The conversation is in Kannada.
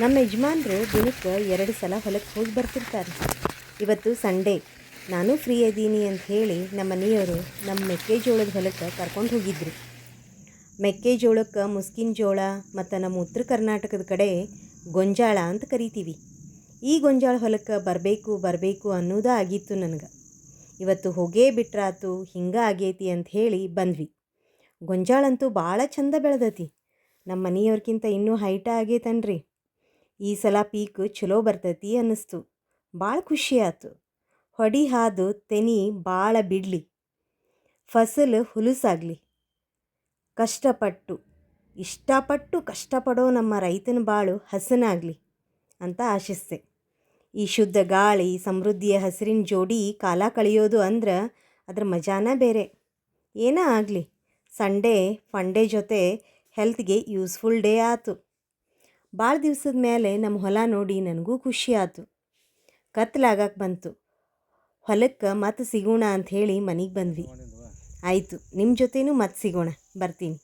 ನಮ್ಮ ಯಜಮಾನ್ರು ದಿನಕ್ಕೆ 2 ಸಲ ಹೊಲಕ್ಕೆ ಹೋಗಿ ಬರ್ತಿರ್ತಾರೆ. ಇವತ್ತು ಸಂಡೇ, ನಾನು ಫ್ರೀ ಇದ್ದೀನಿ ಅಂತ ಹೇಳಿ ನಮ್ಮ ಮನೆಯವರು ನಮ್ಮ ಮೆಕ್ಕೆಜೋಳದ ಹೊಲಕ್ಕೆ ಕರ್ಕೊಂಡು ಹೋಗಿದ್ರು. ಮೆಕ್ಕೆಜೋಳಕ್ಕೆ ಮುಸ್ಕಿನ ಜೋಳ ಮತ್ತು ನಮ್ಮ ಉತ್ತರ ಕರ್ನಾಟಕದ ಕಡೆ ಗೊಂಜಾಳ ಅಂತ ಕರಿತೀವಿ. ಈ ಗೊಂಜಾಳ ಹೊಲಕ್ಕೆ ಬರಬೇಕು ಅನ್ನೋದೇ ಆಗಿತ್ತು ನನಗೆ. ಇವತ್ತು ಹೋಗೇ ಬಿಟ್ರಾತು, ಹಿಂಗೆ ಆಗೈತಿ ಅಂತ ಹೇಳಿ ಬಂದ್ವಿ. ಗೊಂಜಾಳ ಅಂತೂ ಭಾಳ ಚಂದ ಬೆಳೆದತಿ. ನಮ್ಮ ಮನೆಯವ್ರಿಗಿಂತ ಇನ್ನೂ ಹೈಟ ಆಗೈತನ್ರಿ. ಈ ಸಲ ಪೀಕ್ ಚಲೋ ಬರ್ತೈತಿ ಅನ್ನಿಸ್ತು. ಭಾಳ ಖುಷಿ ಆಯ್ತು. ಹೊಡಿ ಹಾದು ತೆನಿ ಭಾಳ ಬಿಡಲಿ, ಫಸಲು ಹುಲಸಾಗಲಿ, ಇಷ್ಟಪಟ್ಟು ಕಷ್ಟಪಡೋ ನಮ್ಮ ರೈತನ ಬಾಳು ಹಸನಾಗಲಿ ಅಂತ ಆಶಿಸ್ತೆ. ಈ ಶುದ್ಧ ಗಾಳಿ, ಸಮೃದ್ಧಿಯ ಹಸಿರಿನ ಜೋಡಿ ಕಾಲ ಕಳೆಯೋದು ಅಂದ್ರೆ ಅದ್ರ ಮಜಾನೇ ಬೇರೆ. ಏನೇ ಆಗಲಿ, ಸಂಡೇ ಫಂಡೇ ಜೊತೆ ಹೆಲ್ತ್ಗೆ ಯೂಸ್ಫುಲ್ ಡೇ ಆಯ್ತು. ಭಾಳ ದಿವ್ಸದ ಮೇಲೆ ನಮ್ಮ ಹೊಲ ನೋಡಿ ನನಗೂ ಖುಷಿ ಆಯ್ತು. ಕತ್ಲಾಗಕ್ಕೆ ಬಂತು. ಹೊಲಕ್ಕೆ ಮತ್ತೆ ಸಿಗೋಣ ಅಂಥೇಳಿ ಮನೆಗೆ ಬಂದ್ವಿ. ಆಯಿತು, ನಿಮ್ಮ ಜೊತೆನೂ ಮತ್ತೆ ಸಿಗೋಣ, ಬರ್ತೀನಿ.